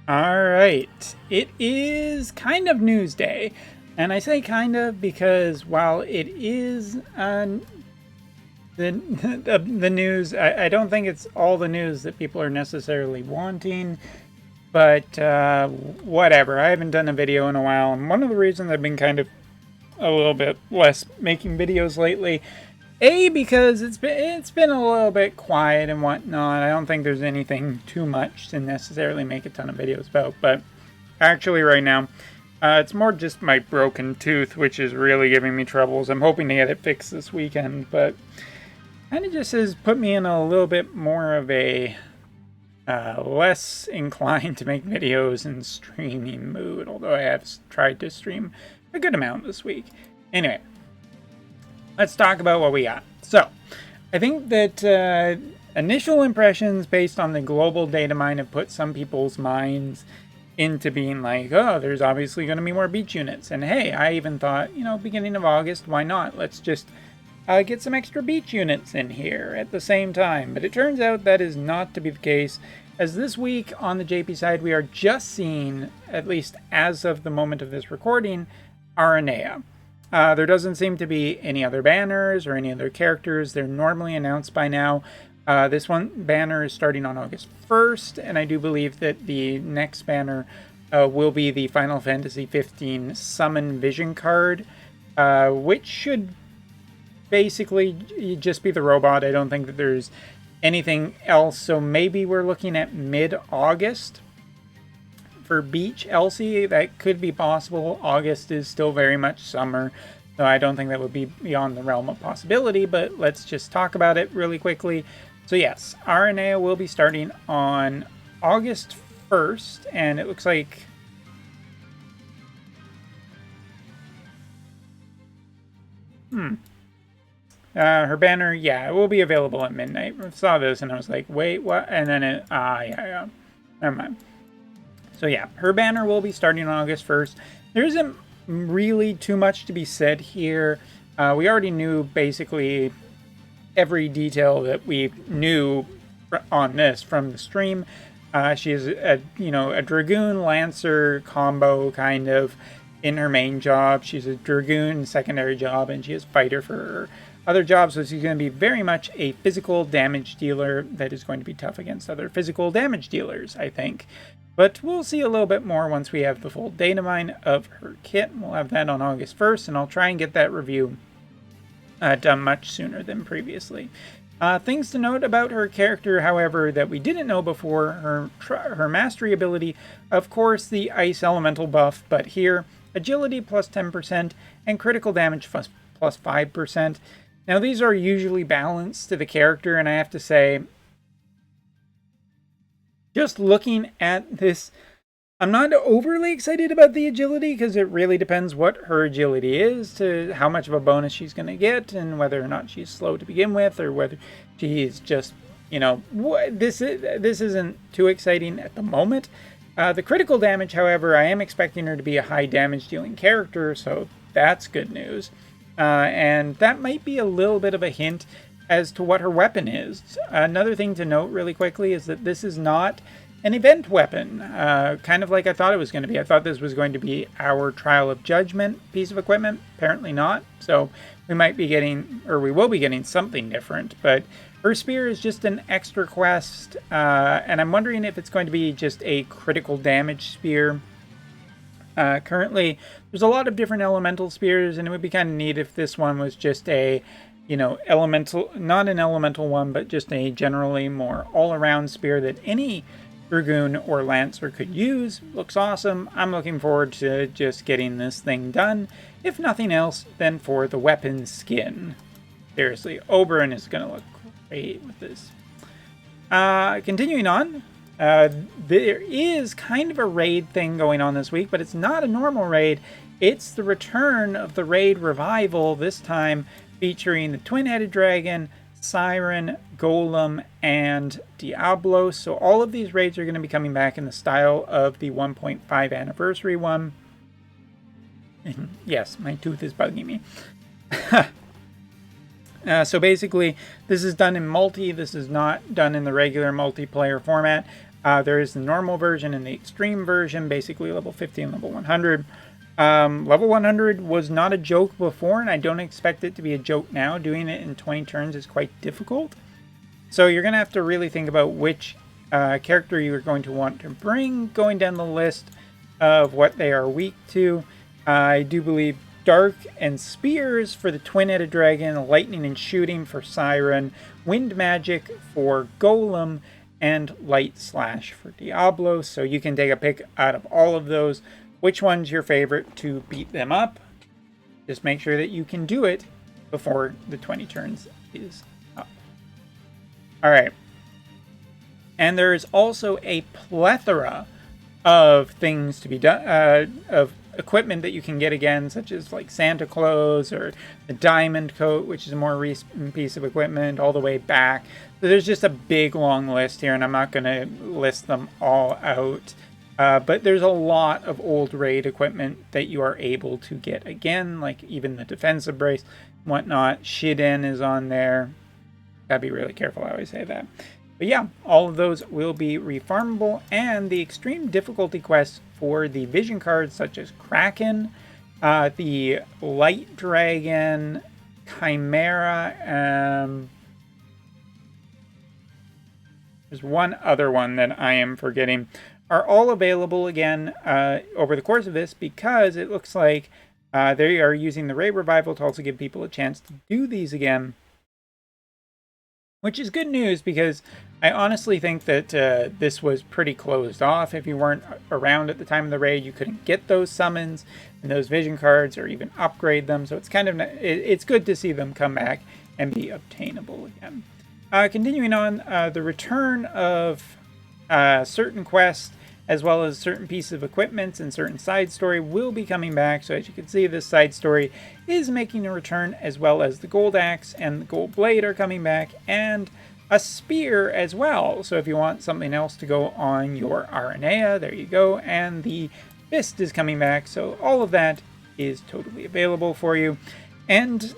All right, it is kind of news day, and I say kind of because while it is the news, I don't think it's all the news that people are necessarily wanting. But whatever. I haven't done a video in a while, and one of the reasons I've been kind of a little bit less making videos lately, because it's been a little bit quiet and whatnot. I don't think there's anything too much to necessarily make a ton of videos about. But actually, right now, it's more just my broken tooth, which is really giving me troubles. I'm hoping to get it fixed this weekend, but kind of just has put me in a little bit more of a less inclined to make videos in streaming mood, although I have tried to stream a good amount this week. Anyway, let's talk about what we got. So, I think that initial impressions based on the global data mine have put some people's minds into being like, oh, there's obviously going to be more beach units. And hey, I even thought, beginning of August, why not? Let's just get some extra beach units in here at the same time. But it turns out that is not to be the case, as this week on the JP side, we are just seeing, at least as of the moment of this recording, Aranea. There doesn't seem to be any other banners or any other characters. They're normally announced by now. This one banner is starting on August 1st, and I do believe that the next banner will be the Final Fantasy 15 Summon Vision card, which should basically just be the robot. I don't think that there's anything else, so maybe we're looking at mid-August for Beach Elsie. That could be possible. August is still very much summer, so I don't think that would be beyond the realm of possibility, but let's just talk about it really quickly. So yes, RNA will be starting on August 1st, and it looks like her banner, yeah, it will be available at midnight. I saw this and I was like, wait, what? And then yeah, never mind. So yeah, her banner will be starting on August 1st. There isn't really too much to be said here. We already knew basically every detail that we knew on this from the stream. She is a Dragoon Lancer combo kind of in her main job. She's a Dragoon secondary job, and she is fighter for her other jobs. So she's going to be very much a physical damage dealer that is going to be tough against other physical damage dealers, I think. But we'll see a little bit more once we have the full data mine of her kit. We'll have that on August 1st, and I'll try and get that review done much sooner than previously. Things to note about her character, however, that we didn't know before: her mastery ability, of course, the ice elemental buff, but here, agility plus 10% and critical damage plus 5%. Now, these are usually balanced to the character, and I have to say, just looking at this, I'm not overly excited about the agility, because it really depends what her agility is to how much of a bonus she's going to get, and whether or not she's slow to begin with, or whether she's just, this isn't too exciting at the moment. The critical damage, however, I am expecting her to be a high damage dealing character, so that's good news. And that might be a little bit of a hint as to what her weapon is. Another thing to note really quickly is that this is not an event weapon, kind of like I thought it was going to be. I thought this was going to be our Trial of Judgment piece of equipment. Apparently not. So we might be getting, or we will be getting something different. But her spear is just an extra quest, and I'm wondering if it's going to be just a critical damage spear. Currently, there's a lot of different elemental spears, and it would be kind of neat if this one was just a, elemental, not an elemental one, but just a generally more all-around spear that any Dragoon or Lancer could use. Looks awesome. I'm looking forward to just getting this thing done, if nothing else than for the weapon skin. Seriously, Oberon is going to look great with this. Continuing on, there is kind of a raid thing going on this week, but it's not a normal raid. It's the return of the raid revival, this time featuring the twin-headed dragon, Siren, Golem, and Diablo. So all of these raids are going to be coming back in the style of the 1.5 anniversary one. Yes, my tooth is bugging me. So basically, this is done in multi. This is not done in the regular multiplayer format. There is the normal version and the extreme version, basically level 50 and level 100. Level 100 was not a joke before, and I don't expect it to be a joke now. Doing it in 20 turns is quite difficult. So you're going to have to really think about which character you're going to want to bring, going down the list of what they are weak to. I do believe Dark and Spears for the Twin-Headed Dragon, Lightning and Shooting for Siren, Wind Magic for Golem, and Light Slash for Diablo. So you can take a pick out of all of those. Which one's your favorite to beat them up? Just make sure that you can do it before the 20 turns is up. Alright. And there is also a plethora of things to be done, of equipment that you can get again, such as like Santa Claus or the Diamond Coat, which is a more recent piece of equipment, all the way back. So there's just a big long list here, and I'm not going to list them all out. But there's a lot of old raid equipment that you are able to get again, like even the defensive brace, whatnot. Shiden is on there. Gotta be really careful how I say that. But yeah, all of those will be refarmable, and the extreme difficulty quests for the vision cards, such as Kraken, the Light Dragon, Chimera, there's one other one that I am forgetting, are all available again over the course of this, because it looks like they are using the Raid Revival to also give people a chance to do these again. Which is good news, because I honestly think that this was pretty closed off. If you weren't around at the time of the raid, you couldn't get those summons and those vision cards or even upgrade them. So it's kind of it's good to see them come back and be obtainable again. Continuing on, the return of certain quests, as well as certain pieces of equipment and certain side story, will be coming back. So as you can see, this side story is making a return, as well as the Gold Axe and the Gold Blade are coming back, and a Spear as well. So if you want something else to go on your Aranea, there you go. And the Fist is coming back. So all of that is totally available for you. And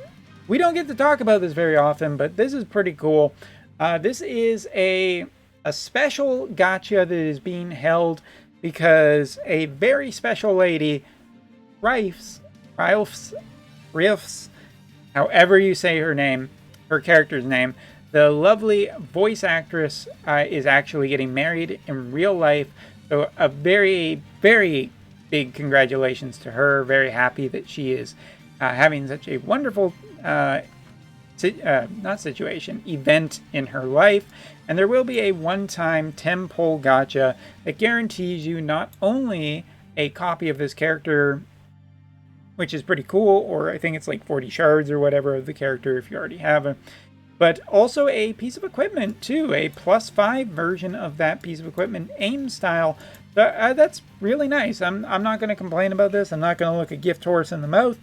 we don't get to talk about this very often, but this is pretty cool. This is a special gacha that is being held because a very special lady, Rifes, however you say her name, her character's name, the lovely voice actress is actually getting married in real life. So a very, very big congratulations to her. Very happy that she is having such a wonderful event in her life. And there will be a one-time 10-pull gacha that guarantees you not only a copy of this character, which is pretty cool, or I think it's like 40 shards or whatever of the character if you already have it, but also a piece of equipment too, a +5 version of that piece of equipment, aim style. That's really nice. I'm not going to complain about this. I'm not going to look a gift horse in the mouth.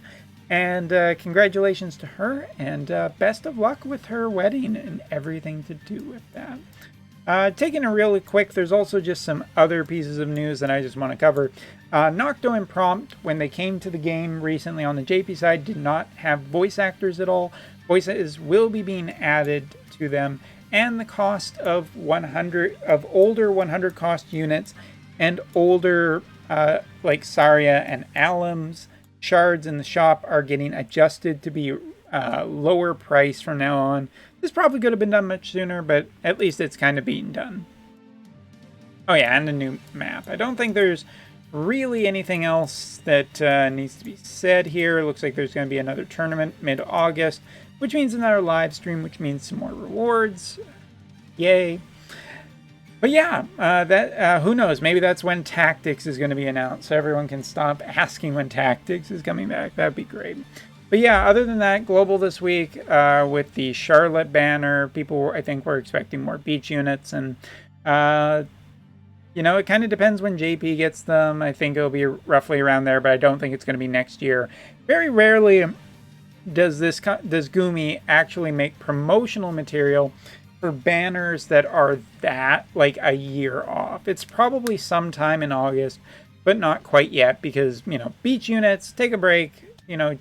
And congratulations to her, and best of luck with her wedding and everything to do with that. Taking it really quick, there's also just some other pieces of news that I just want to cover. Nocto and Prompt, when they came to the game recently on the JP side, did not have voice actors at all. Voices will be being added to them, and the cost of older 100 cost units and older like Saria and Alum's shards in the shop are getting adjusted to be lower price from now on. This probably could have been done much sooner, but at least it's kind of being done. Oh yeah, and a new map. I don't think there's really anything else that needs to be said here. It looks like there's going to be another tournament mid-August, which means another live stream, which means some more rewards. Yay. But yeah, who knows? Maybe that's when Tactics is going to be announced, so everyone can stop asking when Tactics is coming back. That'd be great. But yeah, other than that, global this week with the Charlotte banner, people I think were expecting more beach units, and you know, it kind of depends when JP gets them. I think it'll be roughly around there, but I don't think it's going to be next year. Very rarely does Gumi actually make promotional material for banners that are like a year off. It's probably sometime in August, but not quite yet, because, you know, beach units, take a break. You know,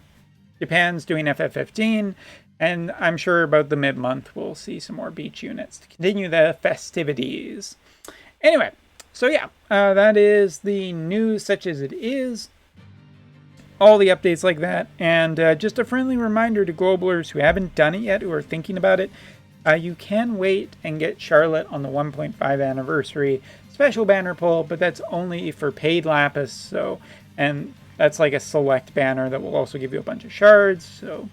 Japan's doing FF15, and I'm sure about the mid-month we'll see some more beach units to continue the festivities. Anyway, so yeah, that is the news such as it is. All the updates like that. And just a friendly reminder to Globalers who haven't done it yet, who are thinking about it, you can wait and get Charlotte on the 1.5 anniversary special banner pull, but that's only for paid Lapis. So, and that's like a select banner that will also give you a bunch of shards. So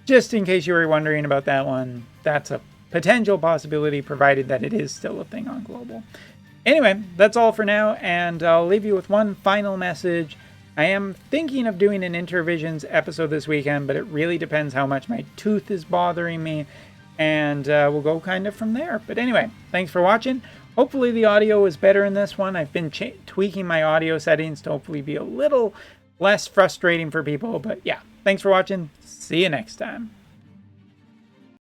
just in case you were wondering about that one, that's a potential possibility, provided that it is still a thing on Global. Anyway, that's all for now, and I'll leave you with one final message. I am thinking of doing an Intervisions episode this weekend, but it really depends how much my tooth is bothering me, and we'll go kind of from there. But anyway, thanks for watching. Hopefully the audio is better in this one. I've been tweaking my audio settings to hopefully be a little less frustrating for people. But yeah, thanks for watching. See you next time.